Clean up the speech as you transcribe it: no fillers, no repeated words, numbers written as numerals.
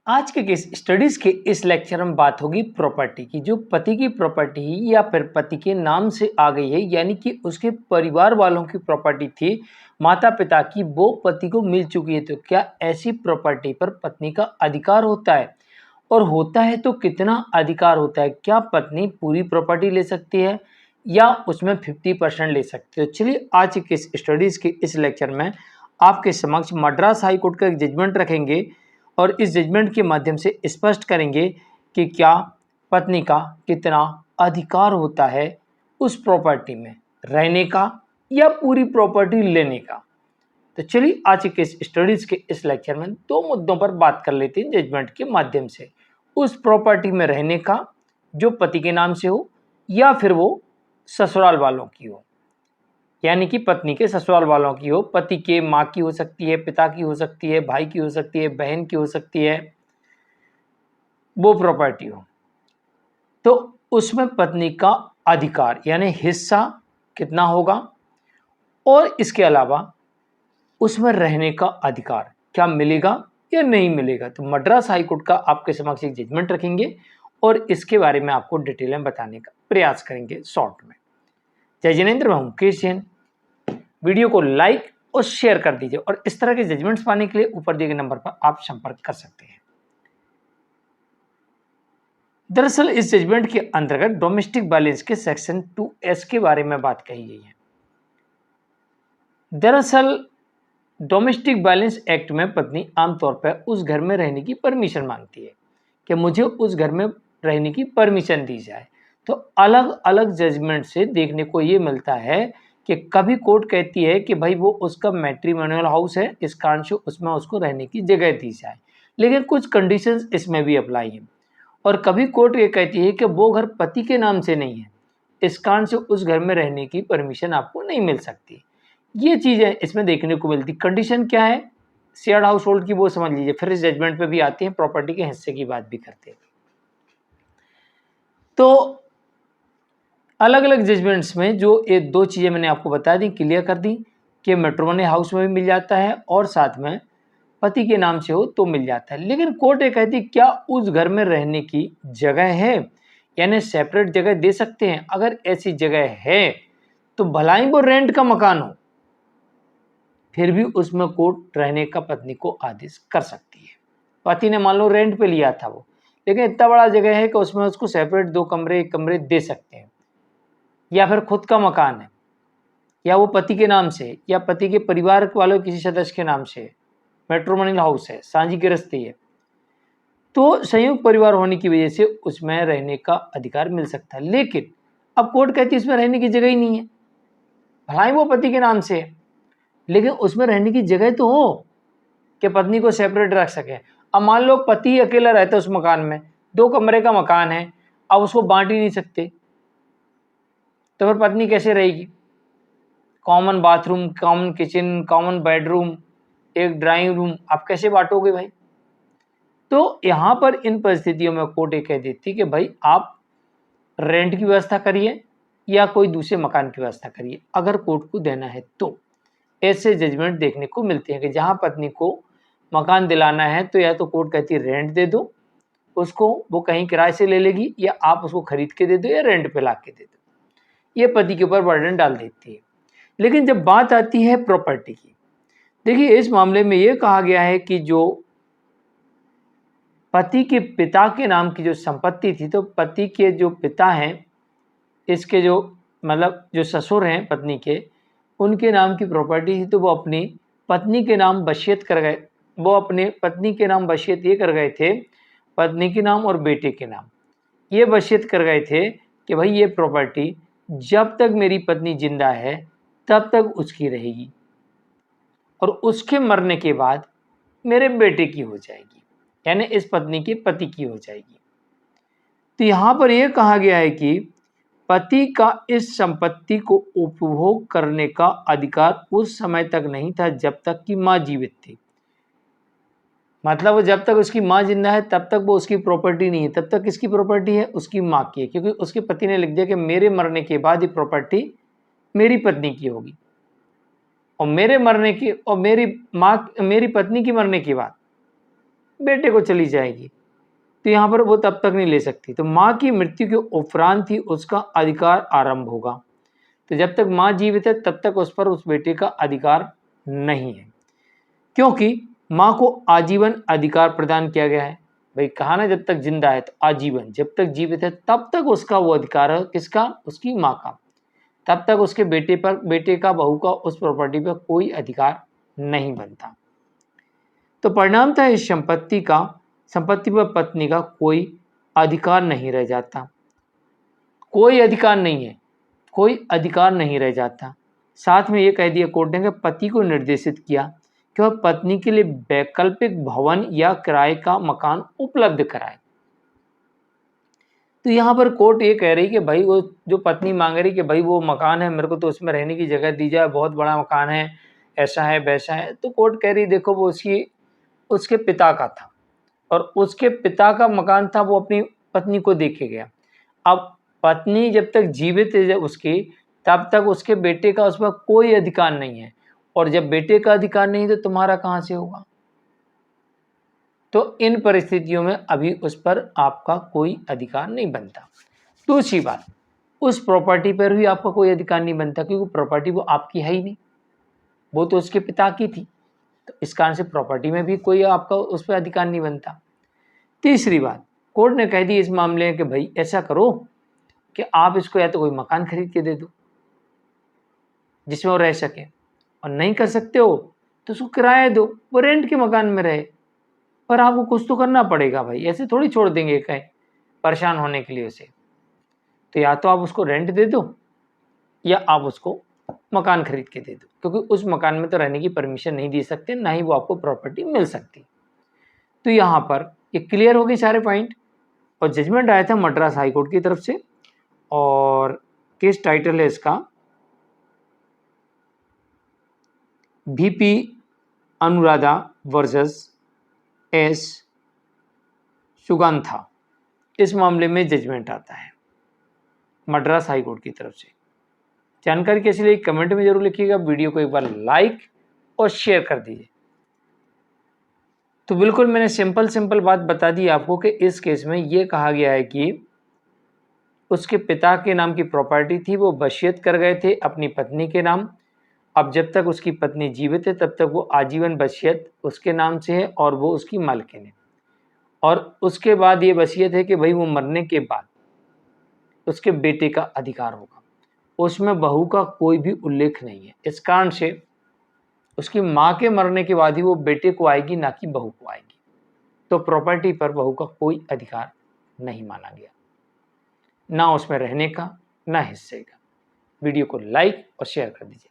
आज के case studies के इस लेक्चर में बात होगी प्रॉपर्टी की। जो पति की प्रॉपर्टी या फिर पति के नाम से आ गई है, यानी कि उसके परिवार वालों की प्रॉपर्टी थी, माता पिता की, वो पति को मिल चुकी है, तो क्या ऐसी प्रॉपर्टी पर पत्नी का अधिकार होता है? और होता है तो कितना अधिकार होता है? क्या पत्नी पूरी प्रॉपर्टी ले सकती है या उसमें 50% ले सकती है? तो चलिए आज के स्टडीज के इस लेक्चर में आपके समक्ष मद्रास हाई कोर्ट का एक जजमेंट रखेंगे और इस जजमेंट के माध्यम से स्पष्ट करेंगे कि क्या पत्नी का कितना अधिकार होता है उस प्रॉपर्टी में रहने का या पूरी प्रॉपर्टी लेने का। तो चलिए आज के स्टडीज के इस लेक्चर में दो मुद्दों पर बात कर लेते हैं जजमेंट के माध्यम से। उस प्रॉपर्टी में रहने का जो पति के नाम से हो या फिर वो ससुराल वालों की हो, यानी कि पत्नी के ससुराल वालों की हो। पति के माँ की हो सकती है, पिता की हो सकती है, भाई की हो सकती है, बहन की हो सकती है, वो प्रॉपर्टी हो, तो उसमें पत्नी का अधिकार यानी हिस्सा कितना होगा और इसके अलावा उसमें रहने का अधिकार क्या मिलेगा या नहीं मिलेगा। तो मद्रास हाई कोर्ट का आपके समक्ष एक जजमेंट रखेंगे और इसके बारे में आपको डिटेल में बताने का प्रयास करेंगे शॉर्ट में। जय जिनेंद्र, मैं हूं मुकेश जैन। वीडियो को लाइक और शेयर कर दीजिए और इस तरह के जजमेंट्स पाने के लिए ऊपर दिए गए नंबर पर आप संपर्क कर सकते हैं। दरअसल इस जजमेंट के अंतर्गत डोमेस्टिक वायलेंस के सेक्शन 2S के बारे में बात कही गई है। दरअसल डोमेस्टिक वायलेंस एक्ट में पत्नी आमतौर पर उस घर में रहने की परमिशन मांगती है कि मुझे उस घर में रहने की परमिशन दी जाए। तो अलग अलग जजमेंट से देखने को ये मिलता है कि कभी कोर्ट कहती है कि भाई वो उसका मैट्रिमोनियल हाउस है, इस कारण से उसमें उसको रहने की जगह दी जाए, लेकिन कुछ कंडीशंस इसमें भी अप्लाई हैं। और कभी कोर्ट ये कहती है कि वो घर पति के नाम से नहीं है, इस कारण से उस घर में रहने की परमिशन आपको नहीं मिल सकती। ये चीज़ें इसमें देखने को मिलती। कंडीशन क्या है शेयर्ड हाउस होल्ड की, वो समझ लीजिए, फिर इस जजमेंट पे भी आते हैं, प्रॉपर्टी के हिस्से की बात भी करते हैं। तो अलग अलग जजमेंट्स में जो ये दो चीज़ें मैंने आपको बता दी, क्लियर कर दी कि मैट्रिमोनियल हाउस में भी मिल जाता है और साथ में पति के नाम से हो तो मिल जाता है। लेकिन कोर्ट ये कहती क्या उस घर में रहने की जगह है, यानी सेपरेट जगह दे सकते हैं। अगर ऐसी जगह है तो भला ही वो रेंट का मकान हो, फिर भी उसमें कोर्ट रहने का पत्नी को आदेश कर सकती है। पति ने मान लो रेंट पे लिया था वो, लेकिन इतना बड़ा जगह है कि उसमें उसको सेपरेट 2 कमरे 1 कमरे दे सकते हैं, या फिर खुद का मकान है, या वो पति के नाम से या पति के परिवार वालों किसी सदस्य के नाम से मैट्रिमोनियल हाउस है, साझी गृहस्थी है, तो संयुक्त परिवार होने की वजह से उसमें रहने का अधिकार मिल सकता है। लेकिन अब कोर्ट कहती है इसमें रहने की जगह ही नहीं है, भला ही वो पति के नाम से है, लेकिन उसमें रहने की जगह तो हो कि पत्नी को सेपरेट रख सके। अब मान लो पति अकेला रहता है उस मकान में, 2 कमरे का मकान है, अब उसको बांट ही नहीं सकते, तो फिर पत्नी कैसे रहेगी? Common bathroom, common kitchen, common bedroom, एक ड्राइंग रूम, आप कैसे बांटोगे भाई? तो यहाँ पर इन परिस्थितियों में कोर्ट ये कह देती कि भाई आप रेंट की व्यवस्था करिए या कोई दूसरे मकान की व्यवस्था करिए, अगर कोर्ट को देना है तो। ऐसे जजमेंट देखने को मिलते हैं कि जहाँ पत्नी को मकान दिलाना है तो या तो कोर्ट कहती है रेंट दे दो उसको, वो कहीं किराए से ले लेगी, या आप उसको खरीद के दे दो या रेंट पे ला के दे दो। ये पति के ऊपर बर्डन डाल देती है। लेकिन जब बात आती है प्रॉपर्टी की, देखिए इस मामले में ये कहा गया है कि जो पति के पिता के नाम की जो संपत्ति थी, तो पति के जो पिता हैं, इसके जो मतलब जो ससुर हैं पत्नी के, उनके नाम की प्रॉपर्टी थी, तो वो अपनी पत्नी के नाम वसीयत कर गए। वो अपने पत्नी के नाम वसीयत ये कर गए थे, पत्नी के नाम और बेटे के नाम ये वसीयत कर गए थे कि भाई ये प्रॉपर्टी जब तक मेरी पत्नी जिंदा है तब तक उसकी रहेगी और उसके मरने के बाद मेरे बेटे की हो जाएगी, यानी इस पत्नी के पति की हो जाएगी। तो यहाँ पर यह कहा गया है कि पति का इस संपत्ति को उपभोग करने का अधिकार उस समय तक नहीं था जब तक कि माँ जीवित थी। मतलब वो जब तक उसकी माँ जिंदा है तब तक वो उसकी प्रॉपर्टी नहीं है, तब तक किसकी प्रॉपर्टी है? उसकी माँ की है, क्योंकि उसके पति ने लिख दिया कि मेरे मरने के बाद ये प्रॉपर्टी मेरी पत्नी की होगी, और मेरे मरने की और मेरी पत्नी की मरने के बाद बेटे को चली जाएगी, तो यहाँ पर वो तब तक नहीं ले सकती। तो माँ की मृत्यु के उपरांत ही उसका अधिकार आरंभ होगा। तो जब तक माँ जीवित है तब तक उस पर उस बेटे का अधिकार नहीं है, क्योंकि माँ को आजीवन अधिकार प्रदान किया गया है। भाई कहा ना, जब तक जिंदा है तो आजीवन, जब तक जीवित है तब तक उसका वो अधिकार है। किसका? उसकी माँ का। तब तक उसके बेटे का, बहू का उस प्रॉपर्टी पर कोई अधिकार नहीं बनता। तो परिणामतः इस संपत्ति पर पत्नी का कोई अधिकार नहीं रह जाता। कोई अधिकार नहीं है, कोई अधिकार नहीं रह जाता। साथ में ये कह दिया कोर्ट ने कि पति को निर्देशित किया कि वह पत्नी के लिए वैकल्पिक भवन या किराए का मकान उपलब्ध कराए। तो यहाँ पर कोर्ट ये कह रही कि भाई वो जो पत्नी मांग रही कि भाई वो मकान है, मेरे को तो उसमें रहने की जगह दी जाए, बहुत बड़ा मकान है, ऐसा है वैसा है। तो कोर्ट कह रही देखो वो उसके पिता का था और उसके पिता का मकान था, वो अपनी पत्नी को दे के गया। अब पत्नी जब तक जीवित है उसकी, तब तक उसके बेटे का उस पर कोई अधिकार नहीं है, और जब बेटे का अधिकार नहीं तो तुम्हारा कहाँ से होगा? तो इन परिस्थितियों में अभी उस पर आपका कोई अधिकार नहीं बनता। दूसरी बात, उस प्रॉपर्टी पर भी आपका कोई अधिकार नहीं बनता, क्योंकि प्रॉपर्टी वो आपकी है ही नहीं, वो तो उसके पिता की थी। तो इस कारण से प्रॉपर्टी में भी कोई आपका उस पर अधिकार नहीं बनता। तीसरी बात, कोर्ट ने कह दी इस मामले में कि भाई ऐसा करो कि आप इसको या तो कोई मकान खरीद के दे दो जिसमें वो रह सके, और नहीं कर सकते हो तो उसको किराया दो, वो रेंट के मकान में रहे। पर आपको कुछ तो करना पड़ेगा भाई, ऐसे थोड़ी छोड़ देंगे कहीं परेशान होने के लिए उसे। तो या तो आप उसको रेंट दे दो या आप उसको मकान खरीद के दे दो, क्योंकि उस मकान में तो रहने की परमिशन नहीं दे सकते, ना ही वो आपको प्रॉपर्टी मिल सकती। तो यहाँ पर ये क्लियर हो गए सारे पॉइंट। और जजमेंट आया था मद्रास हाई कोर्ट की तरफ से, और केस टाइटल है इसका VP अनुराधा वर्सेस S सुगंथा। इस मामले में जजमेंट आता है मद्रास हाई कोर्ट की तरफ से। जानकारी कैसी लगी कमेंट में जरूर लिखिएगा, वीडियो को एक बार लाइक और शेयर कर दीजिए। तो बिल्कुल मैंने सिंपल बात बता दी आपको कि इस केस में ये कहा गया है कि उसके पिता के नाम की प्रॉपर्टी थी, वो वसीयत कर गए थे अपनी पत्नी के नाम। अब जब तक उसकी पत्नी जीवित है तब तक वो आजीवन वसीयत उसके नाम से है और वो उसकी मालकिन है। और उसके बाद ये वसीयत है कि भाई वो मरने के बाद उसके बेटे का अधिकार होगा, उसमें बहू का कोई भी उल्लेख नहीं है। इस कारण से उसकी माँ के मरने के बाद ही वो बेटे को आएगी, ना कि बहू को आएगी। तो प्रॉपर्टी पर बहू का कोई अधिकार नहीं माना गया, ना उसमें रहने का, ना हिस्से का। वीडियो को लाइक और शेयर कर दीजिए।